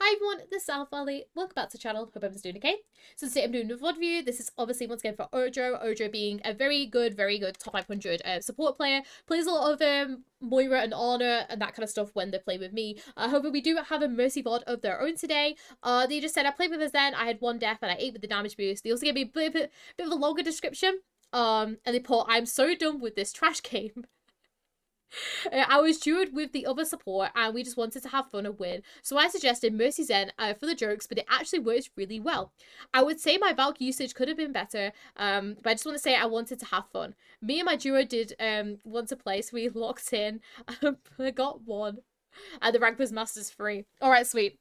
Hi everyone, this is AlphaAli. Welcome back to the channel. Hope everyone's doing okay. So today I'm doing a VOD review. This is obviously once again for Ojo. Ojo being a very good top 500 support player. Plays a lot of Moira and Honor and that kind of stuff when they play with me. However, we do have a Mercy VOD of their own today. They just said I played with us then. I had 1 death and I 8 with the damage boost. They also gave me a bit of a longer description. And they put, I'm so done with this trash game. I was duoed with the other support and we just wanted to have fun and win. So I suggested Mercy Zen for the jokes, but it actually works really well. I would say my Valk usage could have been better, but I just want to say I wanted to have fun. Me and my duo did want to play, so we locked in. I got 1 and the rank was Masters 3. Alright, sweet.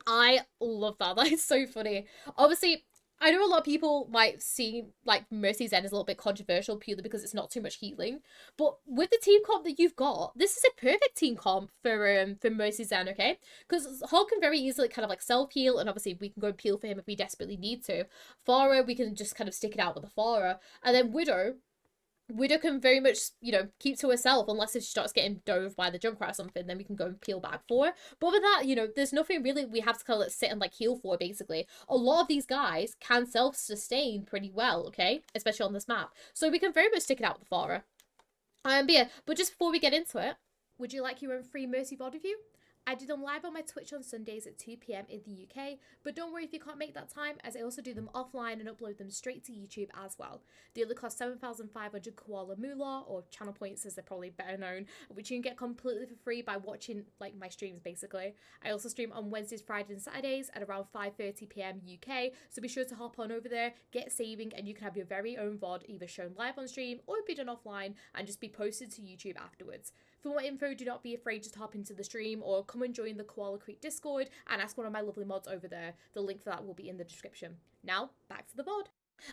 I love that. That is so funny. Obviously, I know a lot of people might see like Mercy Zen as a little bit controversial purely because it's not too much healing. But with the team comp that you've got, this is a perfect team comp for Mercy Zen, okay? Because Hulk can very easily kind of like self-heal, and obviously we can go and peel for him if we desperately need to. Pharah, we can just kind of stick it out with the Pharah. And then Widow can very much, you know, keep to herself unless if she starts getting dove by the Junkrat or something, then we can go and peel back for her. But with that, you know, there's nothing really we have to kind of like sit and like heal for, basically. A lot of these guys can self-sustain pretty well, okay? Especially on this map. So we can very much stick it out with the Pharah. But just before we get into it, would you like your own free Mercy VOD review? I do them live on my Twitch on Sundays at 2 PM in the UK, but don't worry if you can't make that time, as I also do them offline and upload them straight to YouTube as well. They only cost 7,500 Koala Moolah, or channel points as they're probably better known, which you can get completely for free by watching like my streams basically. I also stream on Wednesdays, Fridays and Saturdays at around 5:30 PM UK, so be sure to hop on over there, get saving, and you can have your very own VOD either shown live on stream or be done offline and just be posted to YouTube afterwards. For more info, do not be afraid to hop into the stream or come and join the Koala Creek Discord and ask one of my lovely mods over there. The link for that will be in the description. Now, back to the VOD.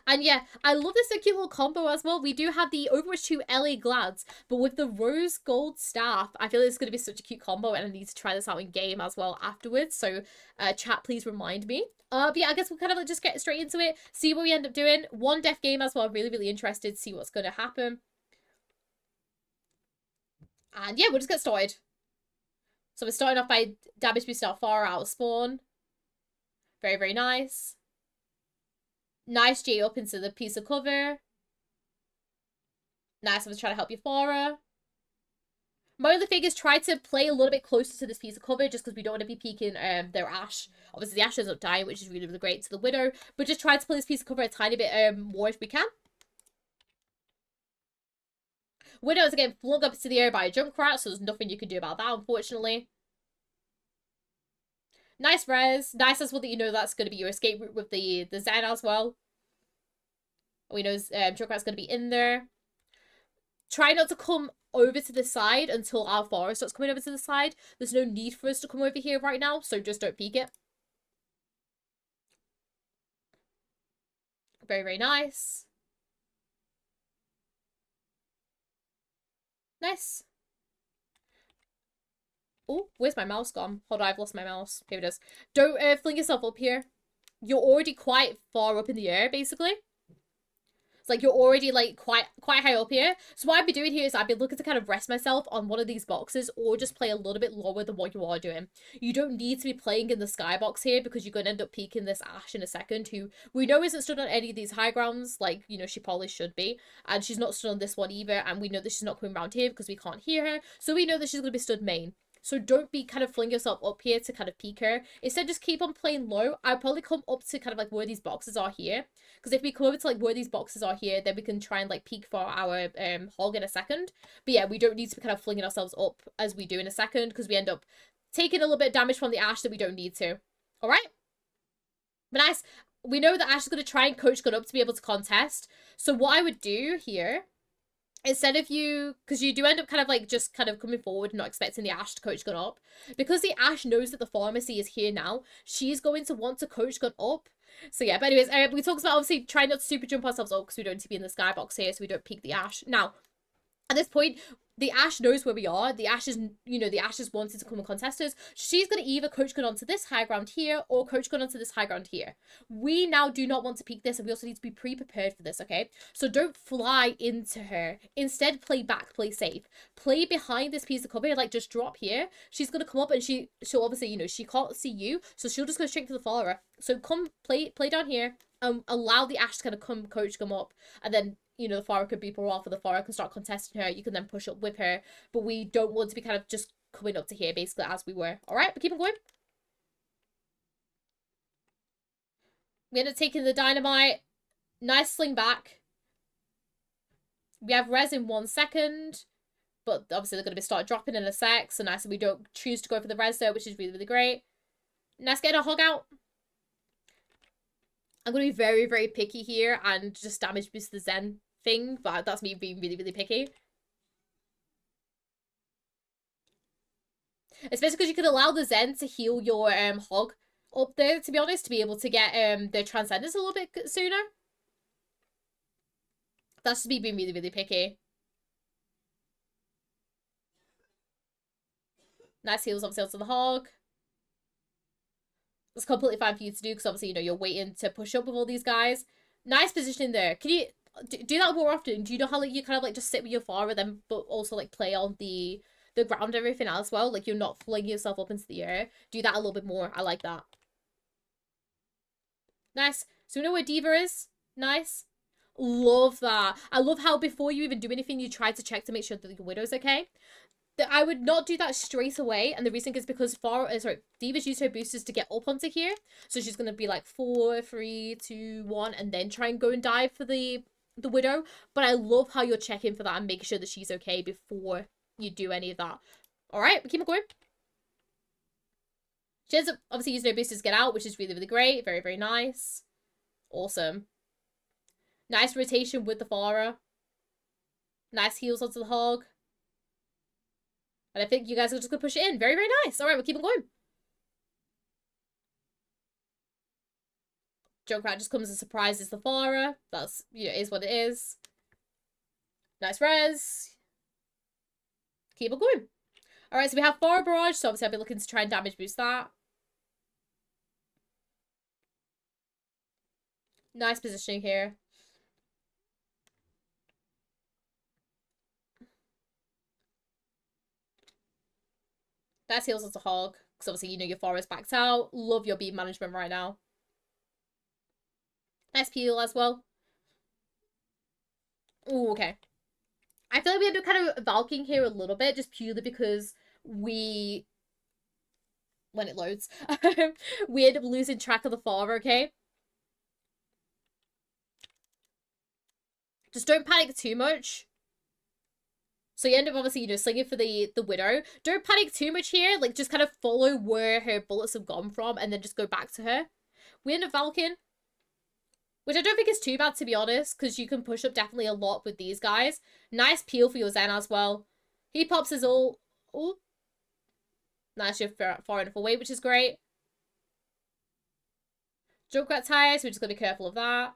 And yeah, I love this cute little combo as well. We do have the Overwatch 2 LA Glads, but with the rose gold staff, I feel it's going to be such a cute combo and I need to try this out in game as well afterwards. So chat, please remind me. But yeah, I guess we'll kind of like just get straight into it, see what we end up doing. 1 death game as well. I'm really interested to see what's going to happen. And yeah, we'll just get started. So we're starting off by damage boost out Pharah out of spawn. Very nice. Nice J up into the piece of cover. Nice, I was trying to help you, Pharah. My only thing is try to play a little bit closer to this piece of cover just because we don't want to be peeking their Ashe. Obviously the Ashe ends up dying, which is really great to the Widow. But just try to play this piece of cover a tiny bit more if we can. Widow is again flung up into the air by a Junkrat, so there's nothing you can do about that, unfortunately. Nice res. Nice as well that you know that's going to be your escape route with the Zen as well. We know Junkrat's going to be in there. Try not to come over to the side until our Pharah starts coming over to the side. There's no need for us to come over here right now, so just don't peek it. Very nice. Nice. Oh, where's my mouse gone? Hold on, I've lost my mouse. Here it is. Don't fling yourself up here. You're already quite far up in the air, basically. It's like you're already like quite high up here. So what I'd be doing here is I'd be looking to kind of rest myself on one of these boxes or just play a little bit lower than what you are doing. You don't need to be playing in the skybox here because you're going to end up peeking this Ashe in a second, who we know isn't stood on any of these high grounds like, you know, she probably should be. And she's not stood on this one either. And we know that she's not coming around here because we can't hear her. So we know that she's going to be stood main. So don't be kind of flinging yourself up here to kind of peek her. Instead, just keep on playing low. I'll probably come up to kind of like where these boxes are here. Because if we come over to like where these boxes are here, then we can try and like peek for our hog in a second. But yeah, we don't need to be kind of flinging ourselves up as we do in a second. Because we end up taking a little bit of damage from the Ashe that we don't need to. Alright? But nice. We know that Ashe is going to try and coach gun up to be able to contest. So what I would do here, instead of you, because you do end up kind of like just kind of coming forward, not expecting the Ashe to coach gun up. Because the Ashe knows that the pharmacy is here now, she's going to want to coach gun up. So yeah, but anyways, we talked about obviously trying not to super jump ourselves up because we don't need to be in the skybox here, so we don't peek the Ashe. Now, at this point, the Ashe knows where we are. The Ashe is, the Ashe is wanted to come and contest us. She's going to either coach gun onto this high ground here or coach gun onto this high ground here. We now do not want to peek this, and we also need to be pre-prepared for this, okay? So don't fly into her. Instead, play back, play safe. Play behind this piece of cover, like just drop here. She's going to come up and she'll obviously, she can't see you, so she'll just go straight for the Pharah. So come play down here. Allow the Ashe to kind of come coach gun up, and then the Pharah could be off, or the Pharah can start contesting her. You can then push up with her, but we don't want to be kind of just coming up to here basically as we were. All right, but keep on going. We end up taking the dynamite. Nice sling back. We have res in 1 second, but obviously they're going to start dropping in a sec, so nice that we don't choose to go for the res there, which is really, really great. Nice getting a hog out. I'm going to be very, very picky here and just damage boost the Zen thing, but that's me being really, really picky. Especially because you could allow the Zen to heal your hog up there, to be honest, to be able to get the Transcendence a little bit sooner. That's just me being really, really picky. Nice heals obviously onto the hog. It's completely fine for you to do because obviously, you're waiting to push up with all these guys. Nice positioning there. Can you do that more often? Do you know how like you kind of like just sit with your Pharah then but also like play on the ground and everything as well? Like you're not flinging yourself up into the air. Do that a little bit more. I like that. Nice. So we know where D.Va is. Nice. Love that. I love how before you even do anything, you try to check to make sure that your Widow's okay. I would not do that straight away, and the reason is because D.Va's used her boosters to get up onto here, so she's gonna be like 4, 3, 2, 1, and then try and go and dive for the Widow. But I love how you're checking for that and making sure that she's okay before you do any of that. All right, we keep on going. She ends up obviously using her boosters to get out, which is really, really great. Very, very nice. Awesome. Nice rotation with the Pharah. Nice heals onto the hog. And I think you guys are just going to push it in. Very, very nice. All right, we'll keep on going. Junkrat just comes and surprises the Pharah. That's, is what it is. Nice res. Keep on going. All right, so we have Pharah Barrage. So obviously I'll be looking to try and damage boost that. Nice positioning here. Nice heals onto hog. Because obviously, your Pharah's backed out. Love your beam management right now. Nice peel as well. Ooh, okay. I feel like we end up kind of valking here a little bit, just purely because when it loads, we end up losing track of the Pharah, okay? Just don't panic too much. So you end up obviously, slinging for the Widow. Don't panic too much here. Like, just kind of follow where her bullets have gone from and then just go back to her. We end up valking. Which I don't think is too bad, to be honest, because you can push up definitely a lot with these guys. Nice peel for your Zen as well. He pops his ult. Oh. Nice, you're far enough away, which is great. Junkrat's high, so we're just going to be careful of that.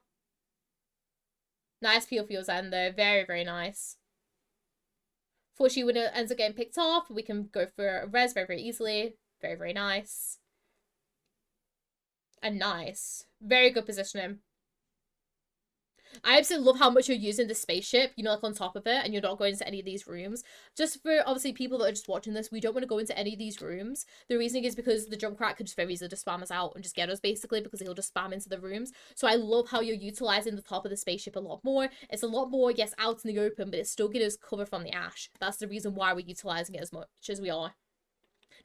Nice peel for your Zen, though. Very, very nice. Fortunately, when it ends up getting picked off, we can go for a res very, very easily. Very, very nice. And nice. Very good positioning. I absolutely love how much you're using the spaceship, like on top of it, and you're not going into any of these rooms. Just for, obviously, people that are just watching this, we don't want to go into any of these rooms. The reason is because the Junkrat could just very easily just spam us out and just get us, basically, because he'll just spam into the rooms. So I love how you're utilizing the top of the spaceship a lot more. It's a lot more, yes, out in the open, but it's still giving us cover from the Ashe. That's the reason why we're utilizing it as much as we are.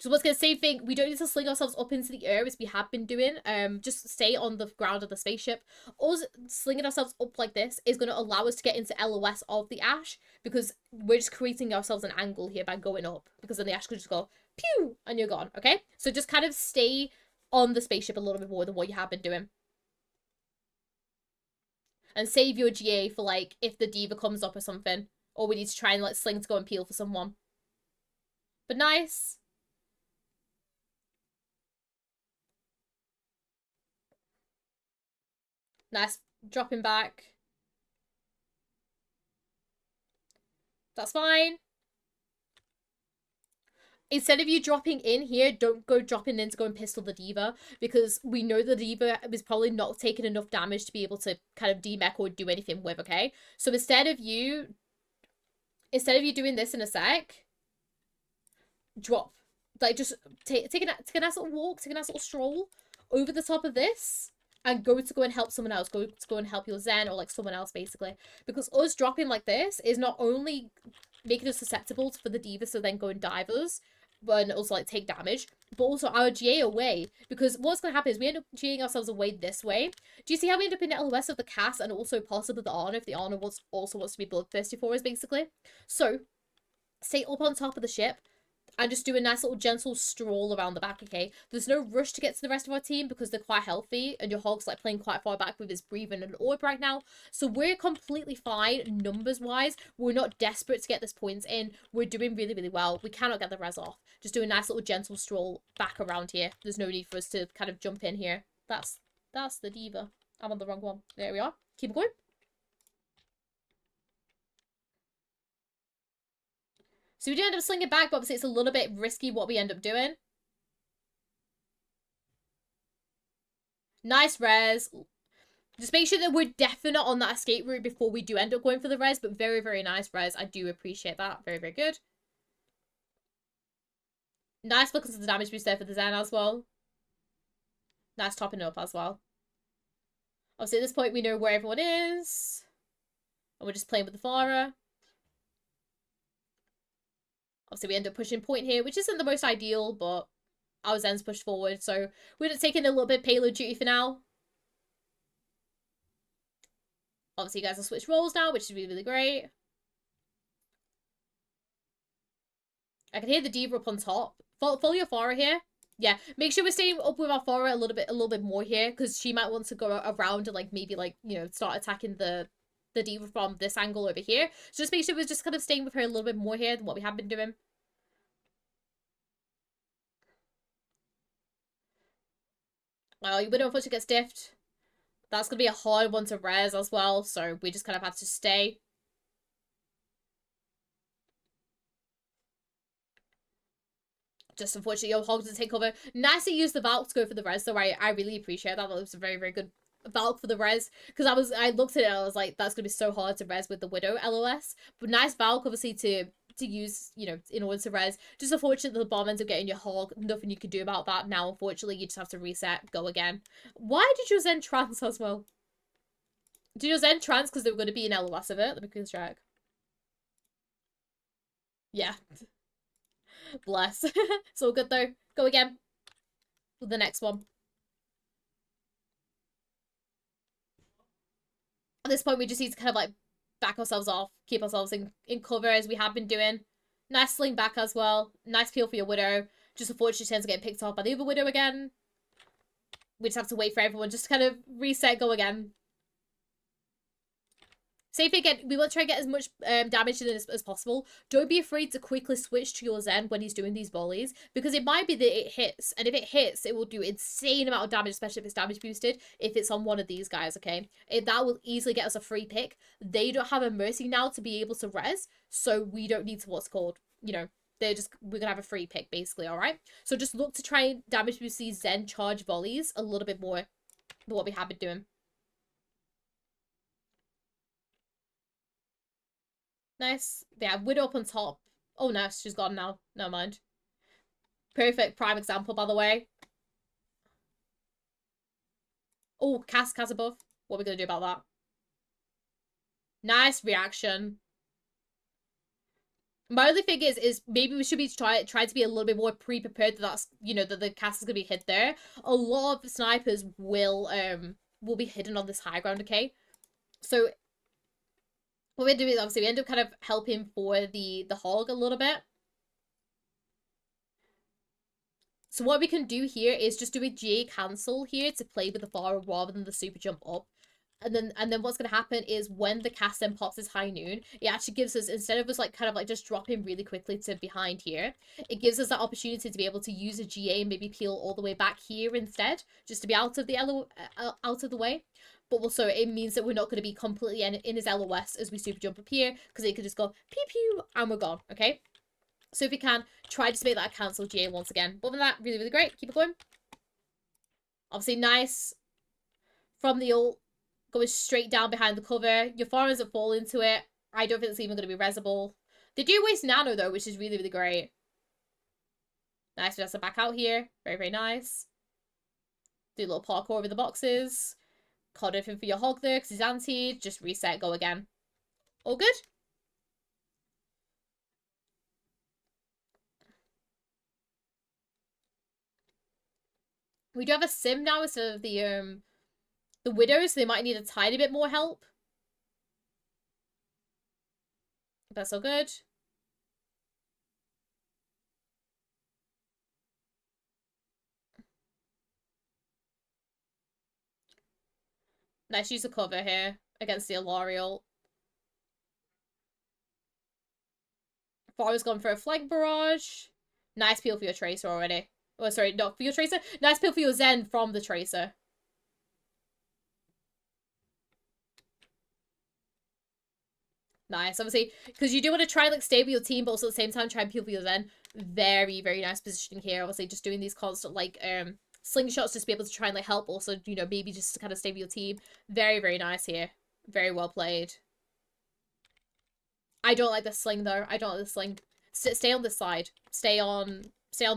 So what's going to same thing, we don't need to sling ourselves up into the air as we have been doing. Just stay on the ground of the spaceship. Us slinging ourselves up like this is going to allow us to get into LOS of the Ashe, because we're just creating ourselves an angle here by going up, because then the Ashe could just go pew and you're gone. Okay, so just kind of stay on the spaceship a little bit more than what you have been doing, and save your GA for like if the D.Va comes up or something, or we need to try and like sling to go and peel for someone. But nice. Nice dropping back. That's fine. instead of you dropping in here, don't go dropping in to go and pistol the D.Va, because we know the D.Va was probably not taking enough damage to be able to kind of demech or do anything with, okay? So instead of you doing this in a sec, drop. Like, just take a nice little walk, take a nice little stroll over the top of this, and go and help someone else. Go and help your Zen or like someone else, basically. Because us dropping like this is not only making us susceptible for the D.Va to then go and dive us, but also like take damage, but also our GA away. Because what's going to happen is we end up GAing ourselves away this way. Do you see how we end up in the LOS of the cast and also possibly the Ana if the Ana also wants to be bloodthirsty for us, basically? So, stay up on top of the ship and just do a nice little gentle stroll around the back, okay? There's no rush to get to the rest of our team because they're quite healthy and your Hog's like playing quite far back with his breathing and orb right now. So we're completely fine numbers-wise. We're not desperate to get this points in. We're doing really, really well. We cannot get the res off. Just do a nice little gentle stroll back around here. There's no need for us to kind of jump in here. That's the D.Va. I'm on the wrong one. There we are. Keep it going. So we do end up slinging back, but obviously it's a little bit risky what we end up doing. Nice res. Just make sure that we're definite on that escape route before we do end up going for the res, but very, very nice res. I do appreciate that. Very, very good. Nice look into the damage boost there for the Zen as well. Nice topping up as well. Obviously at this point we know where everyone is. And we're just playing with the Pharah. Obviously, we end up pushing point here, which isn't the most ideal, but our Zen's pushed forward, so we're just taking a little bit of payload duty for now. Obviously, you guys will switch roles now, which is really, really great. I can hear the D.Va up on top. Follow your Pharah here. Yeah, make sure we're staying up with our Pharah a little bit more here, because she might want to go around and like maybe like, you know, start attacking the D.Va from this angle over here. So just make sure we're just kind of staying with her a little bit more here than what we have been doing. Well, your Widow unfortunately gets diffed. That's going to be a hard one to res as well, so we just kind of have to stay. Just unfortunately, your Hog doesn't take cover. Nice to use the Valk to go for the res, so I really appreciate that. That was a very, very good Valk for the res, because I looked at it and I was like, that's going to be so hard to res with the Widow LOS. But nice Valk, obviously, to use, you know, in order to res. Just unfortunate that the bomb ends up getting your Hog. Nothing you can do about that now, unfortunately. You just have to reset, go again. Why did you Zen trans as well? Did you Zen trans because they were going to be in LOS of it? Let me quickly check. Yeah. Bless. It's all good though. Go again. With the next one. At this point, we just need to kind of like back ourselves off, keep ourselves in cover as we have been doing. Nice sling back as well. Nice peel for your Widow. Just unfortunately, she tends to get picked off by the other Widow again. We just have to wait for everyone just to kind of reset, go again. Same thing again, we want to try and get as much damage in as possible. Don't be afraid to quickly switch to your Zen when he's doing these volleys, because it might be that it hits, and if it hits, it will do insane amount of damage, especially if it's damage boosted, if it's on one of these guys, okay? That will easily get us a free pick. They don't have a Mercy now to be able to res, so we don't need to, what's called, you know, we're gonna have a free pick, basically, alright? So just look to try and damage boost these Zen charge volleys a little bit more than what we have been doing. Nice. Yeah, Widow up on top. Oh, no, she's gone now. Never mind. Perfect prime example, by the way. Oh, Cass above. What are we going to do about that? Nice reaction. My only thing is maybe we should be try to be a little bit more pre-prepared that that's, you know, that the Cass is going to be hit there. A lot of the snipers will be hidden on this high ground, okay? So what we're doing is obviously we end up kind of helping for the Hog a little bit. So what we can do here is just do a GA cancel here to play with the Pharah rather than the super jump up. And then what's going to happen is when the cast then pops his high noon, it actually gives us, instead of us like kind of like just dropping really quickly to behind here, it gives us that opportunity to be able to use a GA and maybe peel all the way back here instead, just to be out of the out of the way. But also it means that we're not going to be completely in his LOS as we super jump up here, because it could just go pew pew and we're gone, okay? So if you can, try to make that a cancel GA once again. But other than that, really, really great. Keep it going. Obviously, nice from the ult, going straight down behind the cover. Your Pharah doesn't fall into it. I don't think it's even going to be resable. They do waste nano, though, which is really, really great. Nice, we have to back out here. Very, very nice. Do a little parkour over the boxes. Caught everything for your hog there, because he's anti. Just reset, go again. All good? We do have a sim now instead of the widows, so they might need a tiny bit more help. That's all good. Nice use of cover here against the Alarial. Farah's gone for a flank barrage. Nice peel for your Tracer already. Oh, sorry, not for your Tracer. Nice peel for your Zen from the Tracer. Nice, obviously, because you do want to try and like stay with your team, but also at the same time try and peel for your Zen. Very, very nice positioning here. Obviously, just doing these constant like slingshots just to be able to try and like help. Also, you know, maybe just to kind of stay with your team. Very, very nice here. Very well played. I don't like the sling though. I don't like the sling. Stay on this side. Stay on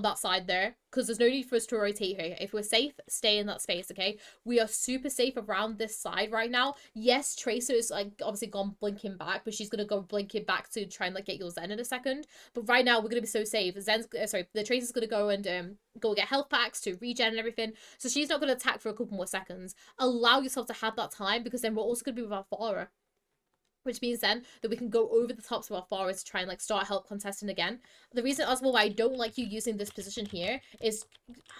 that side there, because there's no need for us to rotate here. If we're safe, stay in that space, okay? We are super safe around this side right now. Yes, Tracer's like obviously gone blinking back, but she's gonna go blinking back to try and like get your Zen in a second. But right now we're gonna be so safe. The Tracer's gonna go and go get health packs to regen and everything, so she's not gonna attack for a couple more seconds. Allow yourself to have that time, because then we're also gonna be with our Pharah, which means then that we can go over the tops of our Pharah to try and like start help contesting again. The reason as well why I don't like you using this position here is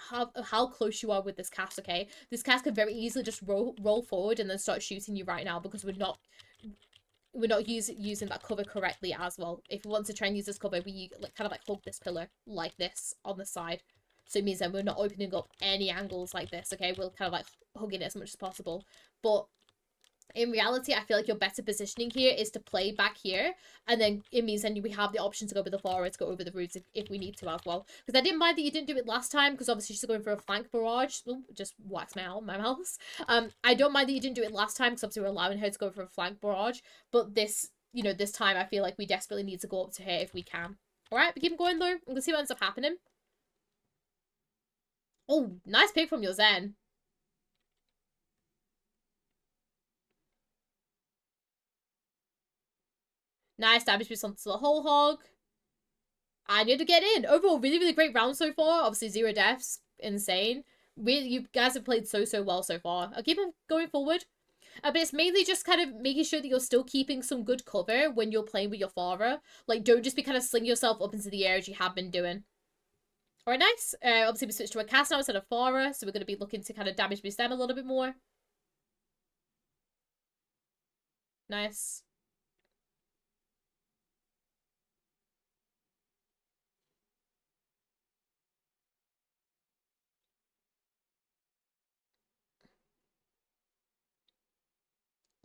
how close you are with this cast, okay? This cast could very easily just roll forward and then start shooting you right now, because we're not using that cover correctly as well. If we want to try and use this cover, we like kind of like hug this pillar like this on the side. So it means that we're not opening up any angles like this, okay? We're kind of like hugging it as much as possible. But in reality, I feel like your better positioning here is to play back here, and then it means then we have the option to go with the Pharah to go over the roofs if we need to as well. Because I didn't mind that you didn't do it last time, because obviously she's going for a flank barrage. Ooh, just wax my mouse. I don't mind that you didn't do it last time, because obviously we're allowing her to go for a flank barrage. But this, you know, this time I feel like we desperately need to go up to her if we can. Alright, we keep going though. I'm gonna see what ends up happening. Oh, nice pick from your Zen. Nice damage boost onto the whole hog. I need to get in. Overall, really, really great round so far. Obviously, 0 deaths. Insane. You guys have played so well so far. I'll keep on going forward. But it's mainly just kind of making sure that you're still keeping some good cover when you're playing with your Pharah. Like, don't just be kind of slinging yourself up into the air as you have been doing. Alright, nice. Obviously, we switched to a cast now instead of Pharah, so we're going to be looking to kind of damage boost them a little bit more. Nice.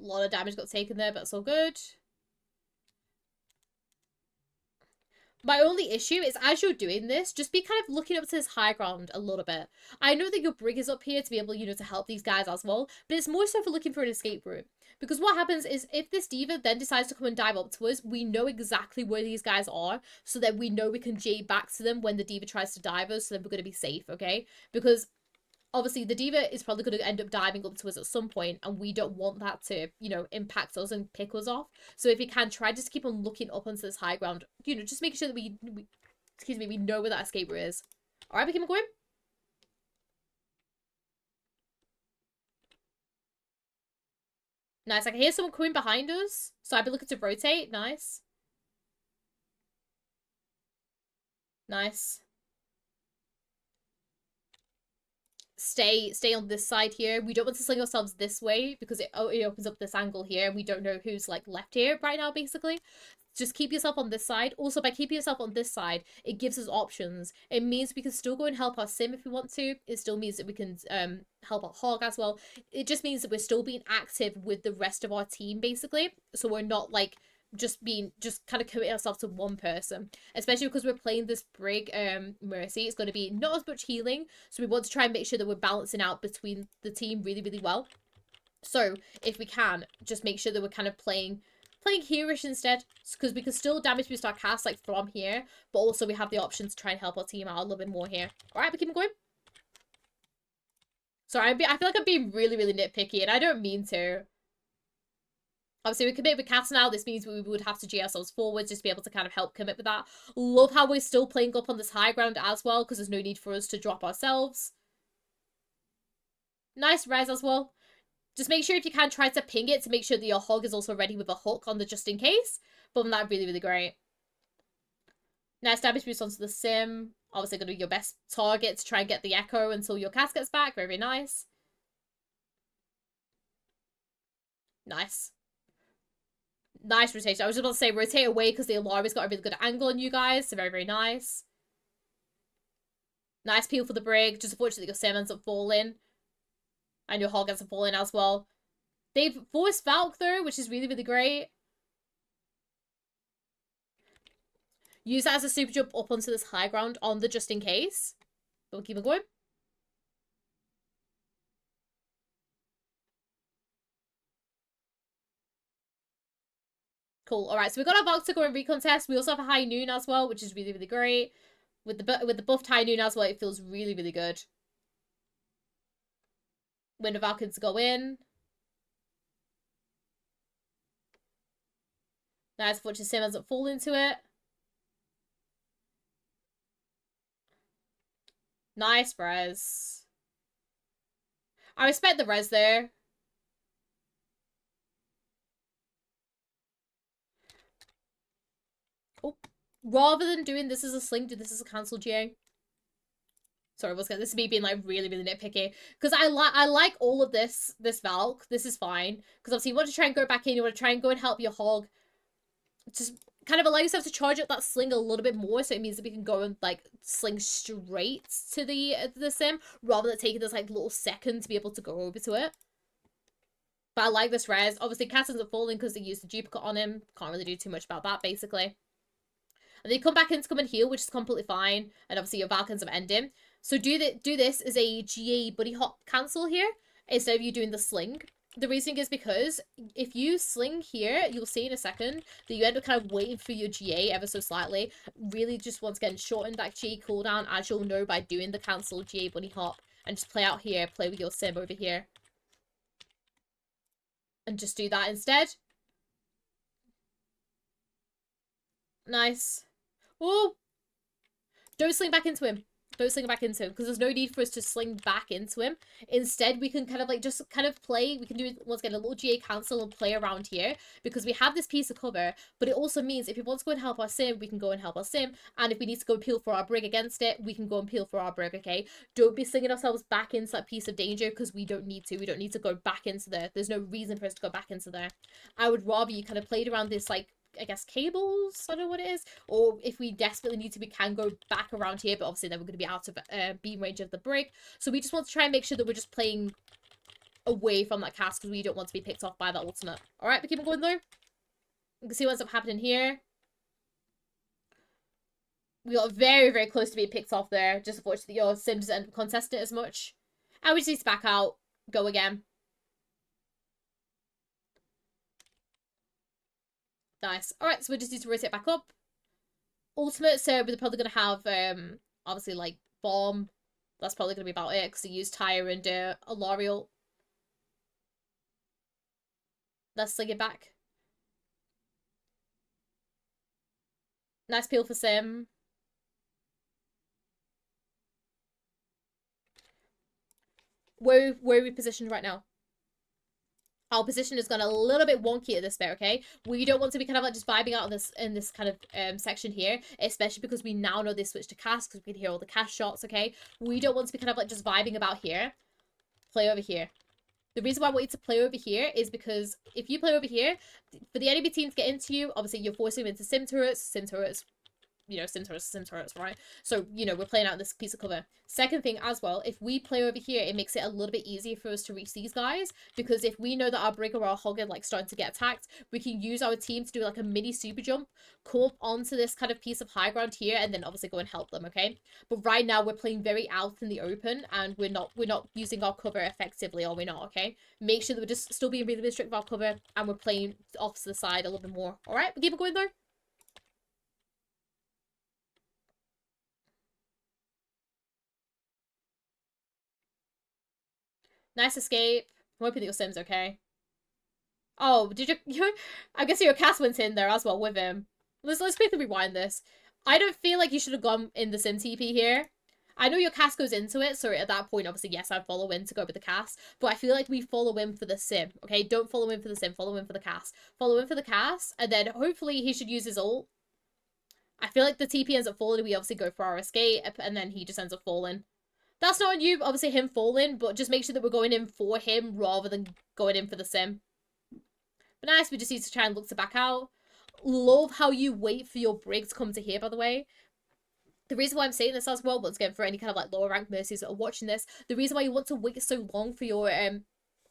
A lot of damage got taken there, but it's all good. My only issue is as you're doing this, just be kind of looking up to this high ground a little bit. I know that your brig is up here to be able, you know, to help these guys as well, but it's more so for looking for an escape route. Because what happens is if this diva then decides to come and dive up to us, we know exactly where these guys are, so that we know we can J back to them when the diva tries to dive us, so then we're going to be safe, okay? Because obviously the diva is probably going to end up diving up to us at some point, and we don't want that to, you know, impact us and pick us off. So if you can, try just keep on looking up onto this high ground, you know, just make sure that we know where that escape route is. All right, we keep going. Nice. I can hear someone coming behind us, so I'd be looking to rotate. Nice. Nice. Stay on this side here. We don't want to sling ourselves this way because it opens up this angle here, and we don't know who's like left here right now, basically. Just keep yourself on this side. Also, by keeping yourself on this side, it gives us options. It means we can still go and help our sim if we want to. It still means that we can help our hog as well. It just means that we're still being active with the rest of our team, basically. So we're not like just kind of commit ourselves to one person, especially because we're playing this Brig Mercy. It's going to be not as much healing, so we want to try and make sure that we're balancing out between the team really, really well. So if we can, just make sure that we're kind of playing hereish instead, because we can still damage boost our cast like from here, but also we have the option to try and help our team out a little bit more here. All right, we keep going. Sorry, I feel like I'm being really, really nitpicky, and I don't mean to. Obviously, we commit with cast now. This means we would have to G ourselves forwards just to be able to kind of help commit with that. Love how we're still playing up on this high ground as well, because there's no need for us to drop ourselves. Nice res as well. Just make sure if you can try to ping it to make sure that your hog is also ready with a hook on the just in case. But that really, really great. Nice damage boost onto the sim. Obviously going to be your best target to try and get the echo until your cast gets back. Very, very nice. Nice. Nice rotation. I was just about to say rotate away because the Alari's got a really good angle on you guys. So very, very nice. Nice peel for the Brig. Just unfortunately your sim ends up falling. And your hog ends up falling as well. They've forced Valk though, which is really, really great. Use that as a super jump up onto this high ground on the just in case. But we'll keep it going. Cool. Alright, so we've got our Valk to go in recontest. We also have a high noon as well, which is really, really great. With the buffed high noon as well, it feels really, really good. Winter Valkyries to go in. Nice, which is Sim ends up fall into it. Nice res. I respect the res there. Oh, rather than doing this as a sling, do this as a cancel GA. Sorry, this is me being like really, really nitpicky. Because I like all of this Valk. This is fine. Because obviously you want to try and go back in, you want to try and go and help your hog. Just kind of allow yourself to charge up that sling a little bit more, so it means that we can go and like sling straight to the sim rather than taking this like little second to be able to go over to it. But I like this res. Obviously, Cass ends up falling because they used the duplicate on him. Can't really do too much about that, basically. And they come back in to come and heal, which is completely fine. And obviously your Valk ends up ending. So do this as a GA buddy hop cancel here instead of you doing the sling. The reason is because if you sling here, you'll see in a second that you end up kind of waiting for your GA ever so slightly. Really just once again shorten that GA cooldown, as you'll know by doing the cancel GA bunny hop, and just play out here, play with your sim over here. And just do that instead. Nice. Oh! Don't sling back into him. Don't sling back into him, because there's no need for us to sling back into him. Instead, we can kind of like just kind of play. We can do, once again, a little GA cancel and play around here, because we have this piece of cover, but it also means if we want to go and help our sim, we can go and help our sim, and if we need to go and peel for our Brig against it, we can go and peel for our Brig, okay? Don't be slinging ourselves back into that piece of danger, because we don't need to. We don't need to go back into there. There's no reason for us to go back into there. I would rather you kind of played around this, like, I guess cables, I don't know what it is, or if we desperately need to, we can go back around here, but obviously then we're going to be out of beam range of the Brig, so we just want to try and make sure that we're just playing away from that cast, because we don't want to be picked off by that ultimate. Alright, we keep on going though. You can see what's up happening here. We got very, very close to being picked off there, just unfortunately your sim doesn't end up contesting it as much. And we just need to back out, go again. Nice. Alright, so we just need to rotate back up. Ultimate, so we're probably going to have, obviously, like, Bomb. That's probably going to be about it, because they use Tyre and Alphaali ult. Let's sling it back. Nice peel for Sim. Where are we positioned right now? Our position has gone a little bit wonky at this bit, okay? We don't want to be kind of like just vibing out of this in this kind of section here, especially because we now know they switched to cast, because we can hear all the cast shots, okay? We don't want to be kind of like just vibing about here. Play over here. The reason why I want you to play over here is because if you play over here, for the enemy team to get into you, obviously you're forcing them into sim turrets you know, Sim turrets, right? So, you know, we're playing out this piece of cover. Second thing as well, if we play over here, it makes it a little bit easier for us to reach these guys, because if we know that our Brig or our Hog are like starting to get attacked, we can use our team to do like a mini super jump, come up onto this kind of piece of high ground here, and then obviously go and help them, okay? But right now we're playing very out in the open, and we're not using our cover effectively, are we not, okay? Make sure that we're just still being really, really strict with our cover, and we're playing off to the side a little bit more. Alright, we keep it going though. Nice escape. I'm hoping that your Sim's okay. Oh, did you I guess your cast went in there as well with him. Let's quickly rewind this. I don't feel like you should have gone in the Sim TP here. I know your cast goes into it, so at that point, obviously, yes, I'd follow in to go with the cast, but I feel like we follow in for the Sim, okay? Don't follow in for the Sim, follow in for the cast. Follow in for the cast, and then hopefully he should use his ult. I feel like the TP ends up falling, we obviously go for our escape, and then he just ends up falling. That's not on you, obviously him falling, but just make sure that we're going in for him rather than going in for the Sim. But nice, we just need to try and look to back out. Love how you wait for your Brig to come to here, by the way. The reason why I'm saying this as well, once again, for any kind of like lower rank Mercies that are watching this, the reason why you want to wait so long for your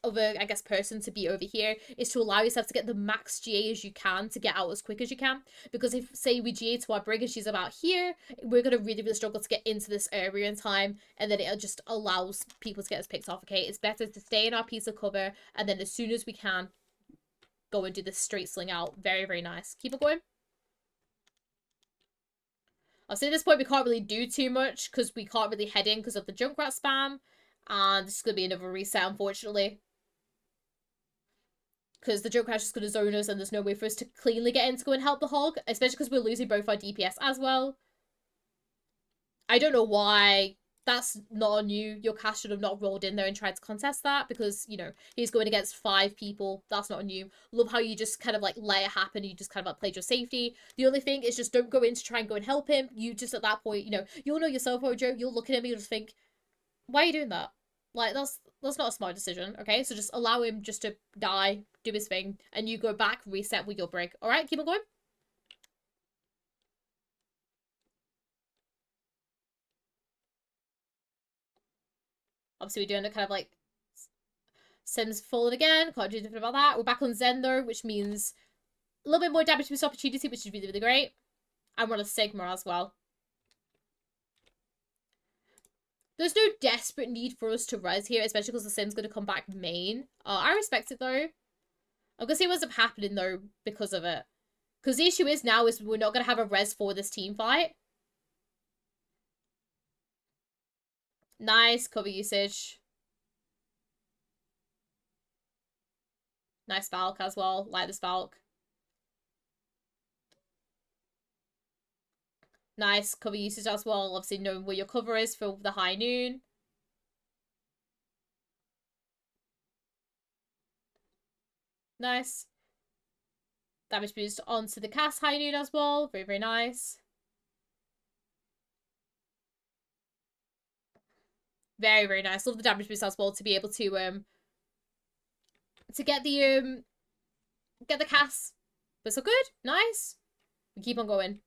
other, I guess, person to be over here is to allow yourself to get the max GA as you can to get out as quick as you can. Because if, say, we GA to our Brig and she's about here, we're going to really, really struggle to get into this area in time, and then it just allows people to get us picked off, okay? It's better to stay in our piece of cover, and then as soon as we can, go and do this straight sling out. Very, very nice. Keep it going. I'll say at this point we can't really do too much because we can't really head in because of the Junkrat spam. And this is going to be another reset, unfortunately. Because the Junkrat's just going to zone us and there's no way for us to cleanly get in to go and help the Hog. Especially because we're losing both our DPS as well. I don't know why. That's not on you. Your cast should have not rolled in there and tried to contest that because, you know, he's going against 5 people. That's not on you. Love how you just kind of like let it happen. You just kind of like played your safety. The only thing is just don't go in to try and go and help him. You just at that point, you know, you'll know yourself, Ojo. You'll look at him and you'll just think, why are you doing that? Like, that's not a smart decision, okay? So just allow him just to die, do his thing, and you go back, reset with your Brig. Alright, keep on going. Obviously, we're doing a kind of like Sim's fallen again. Can't do anything about that. We're back on Zen though, which means a little bit more damage missed opportunity, which is really, really great. And we're on a Sigma as well. There's no desperate need for us to res here, especially because the Sim's going to come back main. I respect it though. I'm going to see what's up happening though because of it. Because the issue is now is we're not going to have a res for this team fight. Nice cover usage. Nice Valk as well. Like this Valk. Nice cover usage as well. Obviously knowing where your cover is for the high noon. Nice. Damage boost onto the cast high noon as well. Very, very nice. Very, very nice. Love the damage boost as well to be able to get the cast. But so good. Nice. We keep on going.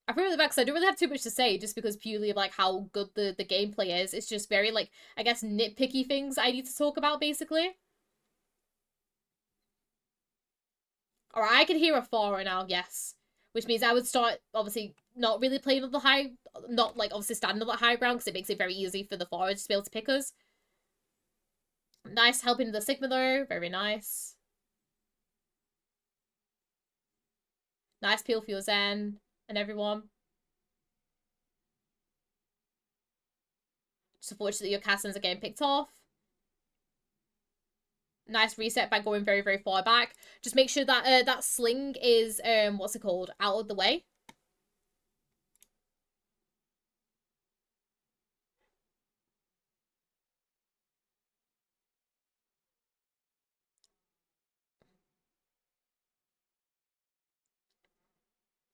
I feel really bad because I don't really have too much to say just because purely of like how good the gameplay is. It's just very like, I guess, nitpicky things I need to talk about basically. Alright, I can hear a Pharah now, yes. Which means I would start, obviously, not really playing on the high, not like obviously standing on the high ground because it makes it very easy for the Pharah to be able to pick us. Nice helping the Sigma though, very nice. Nice peel for your Zen and everyone. Just unfortunately your Cassins are getting picked off. Nice reset by going very, very far back. Just make sure that that sling is, what's it called, out of the way.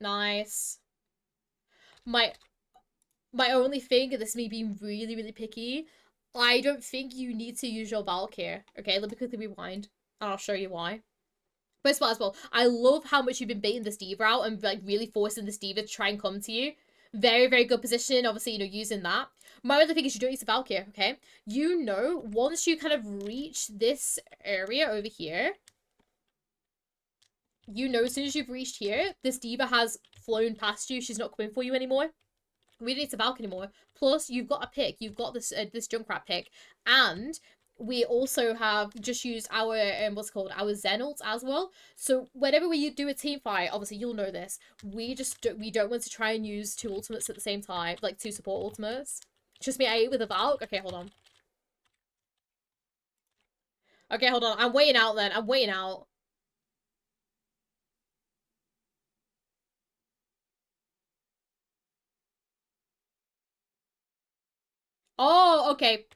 Nice. My only thing, and this is me being really, really picky, I don't think you need to use your Valk here. Okay, let me quickly rewind, and I'll show you why. Best part as well. I love how much you've been baiting this diva out and like really forcing this diva to try and come to you. Very, very good position. Obviously, you know, using that. My other thing is you don't use the Valkyrie, okay? You know, once you kind of reach this area over here, you know, as soon as you've reached here, this diva has flown past you. She's not coming for you anymore. We don't need to Valk anymore. Plus, you've got a pick. You've got this this Junkrat pick, and we also have just used our what's it called, our Zen ult as well. So whenever we do a team fight, obviously you'll know this. We don't want to try and use two ultimates at the same time, like two support ultimates. Just me A with a Valk. Okay, hold on. Okay, hold on. I'm waiting out then. I'm waiting out. Oh, okay.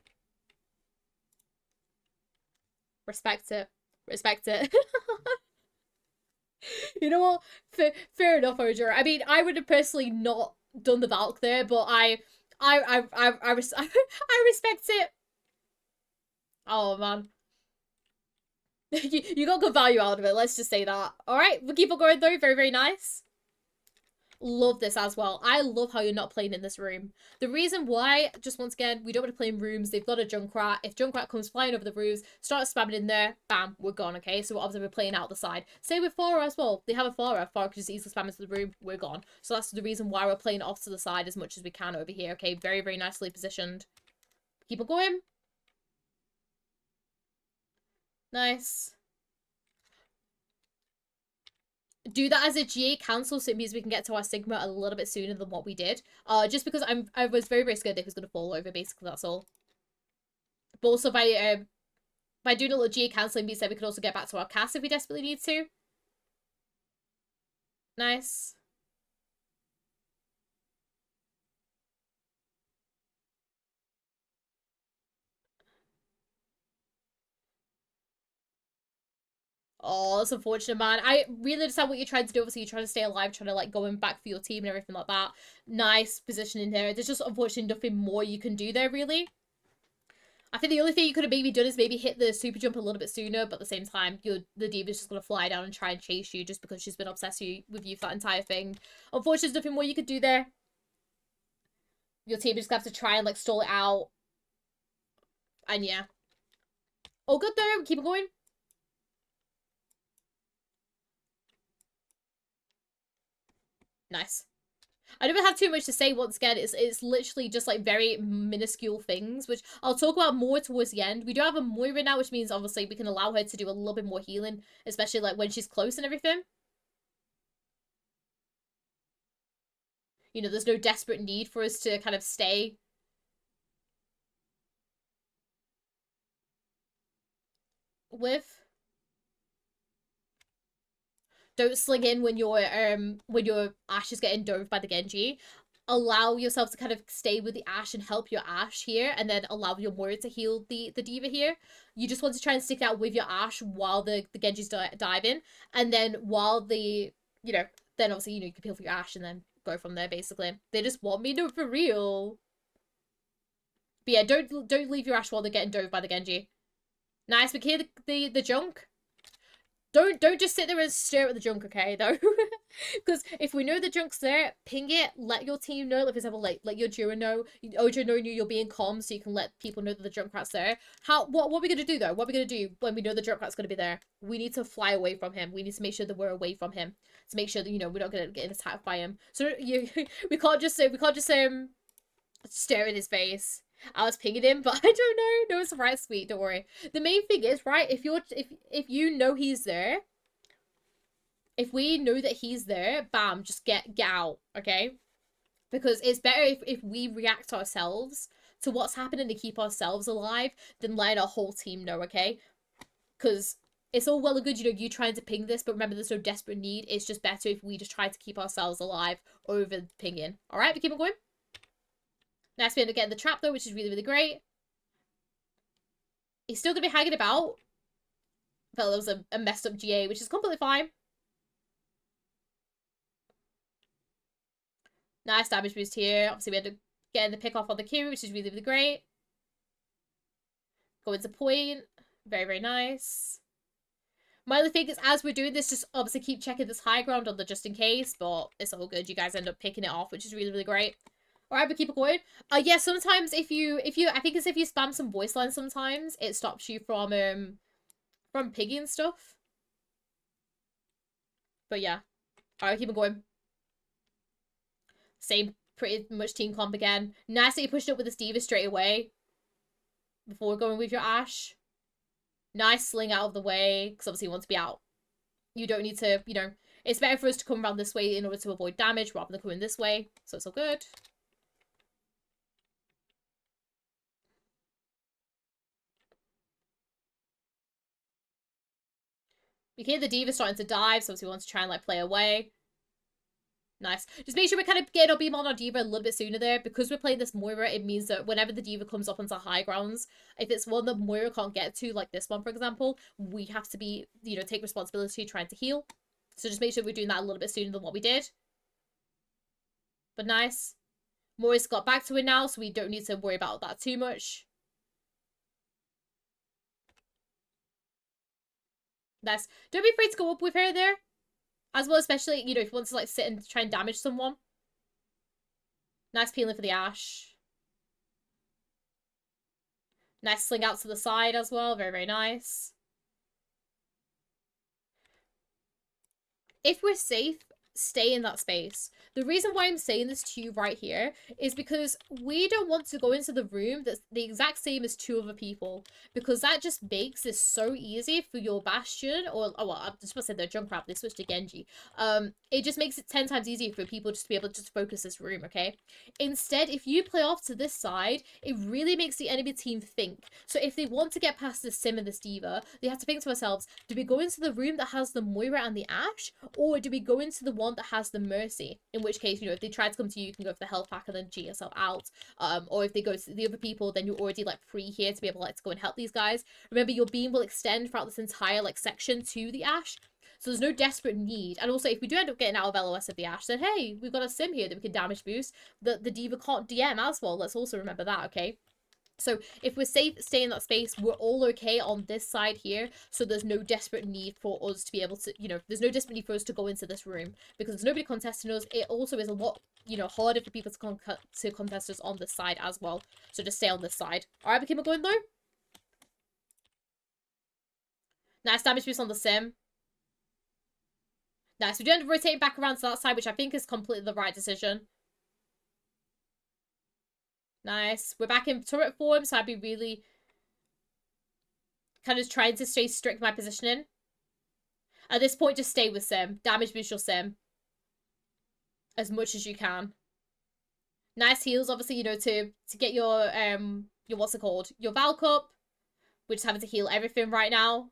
Respect it. Respect it. You know what? Fair enough, Ojo. I mean, I would have personally not done the Valk there, but I respect it. Oh man, you got good value out of it. Let's just say that. All right, we'll keep on going though. Very, very nice. Love this as well. I love how you're not playing in this room. The reason why, just once again, we don't want to play in rooms. They've got a Junkrat. If Junkrat comes flying over the roofs, start spamming in there, bam, we're gone, okay? So obviously we're playing out the side. Same with Pharah as well. They have a Pharah. Pharah can just easily spam into the room, we're gone. So that's the reason why we're playing off to the side as much as we can over here, okay? Very, very nicely positioned. Keep it going. Nice. Do that as a GA cancel, so it means we can get to our Sigma a little bit sooner than what we did. Just because I was very, very scared that he was gonna fall over, basically, that's all. But also by doing a little GA cancelling means that we can also get back to our cast if we desperately need to. Nice. Oh, that's unfortunate, man. I really understand what you're trying to do. Obviously, you're trying to stay alive, trying to, like, going back for your team and everything like that. Nice positioning there. There's just, unfortunately, nothing more you can do there, really. I think the only thing you could have maybe done is maybe hit the super jump a little bit sooner, but at the same time, the Diva's just going to fly down and try and chase you just because she's been obsessed with you for that entire thing. Unfortunately, there's nothing more you could do there. Your team just have to try and, like, stall it out. And yeah. Oh, good though. Keep it going. Nice. I don't have too much to say once again. It's literally just like very minuscule things, which I'll talk about more towards the end. We do have a Moira now, which means obviously we can allow her to do a little bit more healing, especially like when she's close and everything. You know, there's no desperate need for us to kind of stay with. Don't sling in when your Ashe is getting dove by the Genji. Allow yourself to kind of stay with the Ashe and help your Ashe here, and then allow your Moira to heal the Diva here. You just want to try and stick out with your Ashe while the Genji's diving, and then while the, you know, then obviously, you know, you can heal for your Ashe and then go from there, basically. They just want me to, for real. But yeah, don't leave your Ashe while they're getting dove by the Genji. Nice, we clear the junk. Don't just sit there and stare at the junk, okay, though? Because if we know the junk's there, ping it, let your team know, like, for example, like, let your duo know, Ojo knowing you're being calm, so you can let people know that the Junkrat's there. What are we going to do, though? What are we going to do when we know the Junkrat's going to be there? We need to fly away from him. We need to make sure that we're away from him, to make sure that, you know, we're not going to get attacked by him. So, we can't just stare in his face. I was pinging him, but I don't know. No, it's right, sweet. Don't worry. The main thing is, right, if you know he's there, if we know that he's there, bam, just get out, okay? Because it's better if we react ourselves to what's happening to keep ourselves alive than letting our whole team know, okay? Because it's all well and good, you know, you trying to ping this, but remember there's no desperate need. It's just better if we just try to keep ourselves alive over pinging. All right, we keep on going. Nice, we end up getting the trap though, which is really, really great. He's still going to be hanging about. Felt that was a messed up GA, which is completely fine. Nice damage boost here. Obviously, we end up getting the pick off on the Q, which is really, really great. Going to point. Very, very nice. My other thing is, as we're doing this, just obviously keep checking this high ground on the just in case, but it's all good. You guys end up picking it off, which is really, really great. All right, but keep it going. Yeah, sometimes if you, I think it's if you spam some voice lines, sometimes it stops you from picking stuff. But yeah, all right, keep it going. Same pretty much team comp again. Nice that you pushed up with this D.Va straight away before going with your Ashe. Nice sling out of the way, because obviously you want to be out. You don't need to, you know, it's better for us to come around this way in order to avoid damage rather than coming this way. So it's all good. You can hear the D.Va starting to dive, so obviously we want to try and like play away. Nice. Just make sure we're kind of getting our beam on our D.Va a little bit sooner there. Because we're playing this Moira, it means that whenever the D.Va comes up onto high grounds, if it's one that Moira can't get to, like this one, for example, we have to be, you know, take responsibility trying to heal. So just make sure we're doing that a little bit sooner than what we did. But nice. Moira's got back to it now, so we don't need to worry about that too much. Nice. Don't be afraid to go up with her there. As well, especially, you know, if you want to like sit and try and damage someone. Nice peeling for the Ashe. Nice sling out to the side as well. Very, very nice. If we're safe, stay in that space. The reason why I'm saying this to you right here is because we don't want to go into the room that's the exact same as two other people, because that just makes this so easy for your Bastion, or oh well, I'm just supposed to say the Junkrat, they switched to Genji. It just makes it 10 times easier for people just to be able to just focus this room, okay? Instead, if you play off to this side, it really makes the enemy team think. So if they want to get past this Sim and this D.Va, they have to think to themselves, do we go into the room that has the Moira and the Ashe, or do we go into the one that has the Mercy? In which case, you know, if they try to come to you, you can go for the health pack and then G yourself out. Or if they go to the other people, then you're already like free here to be able like, to go and help these guys. Remember, your beam will extend throughout this entire like section to the Ashe. So there's no desperate need. And also, if we do end up getting out of LOS of the Ashe, then hey, we've got a Sim here that we can damage boost. The D.Va can't DM as well. Let's also remember that, okay? So if we're safe, stay in that space, we're all okay on this side here. So there's no desperate need for us to be able to, you know, there's no desperate need for us to go into this room. Because there's nobody contesting us. It also is a lot, you know, harder for people to contest us on this side as well. So just stay on this side. Alright, but keep it going though. Nice damage boost on the Sim. Nice. We do end up rotating back around to that side, which I think is completely the right decision. Nice. We're back in turret form, so I'd be really kind of trying to stay strict with my positioning. At this point, just stay with Sim. Damage boost your Sim as much as you can. Nice heals, obviously, you know, to get your what's it called? Your Val Cup. We're just having to heal everything right now.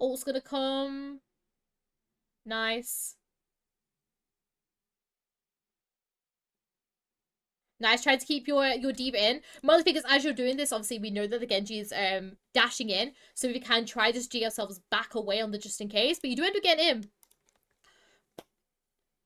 Ult's gonna come. Nice. Nice, trying to keep your D.Va in. My other thing is, as you're doing this, obviously we know that the Genji is dashing in, so if you can try just G yourselves back away on the just in case, but you do end up getting in.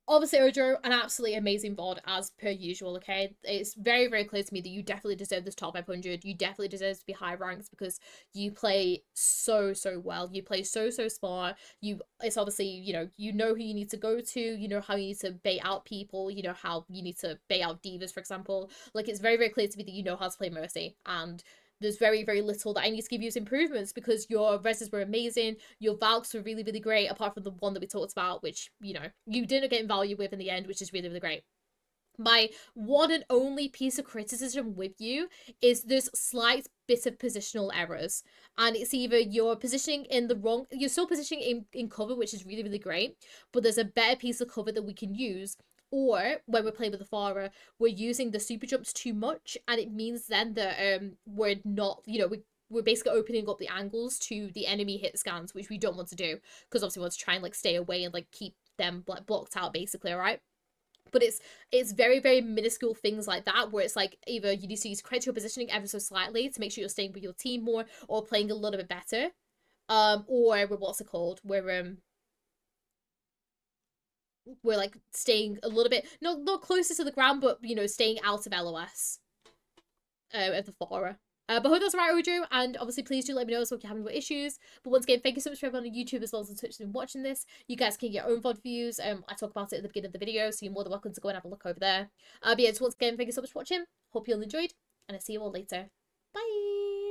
Obviously, Ojo, an absolutely amazing VOD as per usual, okay? It's very, very clear to me that you definitely deserve this top 500. You definitely deserve to be high ranks because you play so, so well. You play so, so smart. It's obviously, you know who you need to go to. You know how you need to bait out people. You know how you need to bait out divas, for example. Like, it's very, very clear to me that you know how to play Mercy. And there's very, very little that I need to give you as improvements because your reses were amazing. Your Valks were really, really great, apart from the one that we talked about, which, you know, you didn't get value with in the end, which is really, really great. My one and only piece of criticism with you is there's slight bit of positional errors. And it's either you're positioning in the wrong... You're still positioning in cover, which is really, really great. But there's a better piece of cover that we can use. Or when we're playing with the Pharah, we're using the super jumps too much, and it means then that we're not, you know, we're basically opening up the angles to the enemy hit scans, which we don't want to do, because obviously we want to try and like stay away and like keep them like blocked out basically, alright? But it's very, very minuscule things like that, where it's like either you need to correct your positioning ever so slightly to make sure you're staying with your team more, or playing a little bit better, or what's it called, we're like staying a little bit not closer to the ground, but you know, staying out of LOS of the Pharah. But I hope that's right, Ojo, and obviously please do let me know if you're having more issues. But once again, thank you so much for everyone on YouTube as well as on Twitch and watching this. You guys can get your own VOD views. I talk about it at the beginning of the video, so you're more than welcome to go and have a look over there. But yeah, just once again, thank you so much for watching. Hope you all enjoyed, and I'll see you all later. Bye!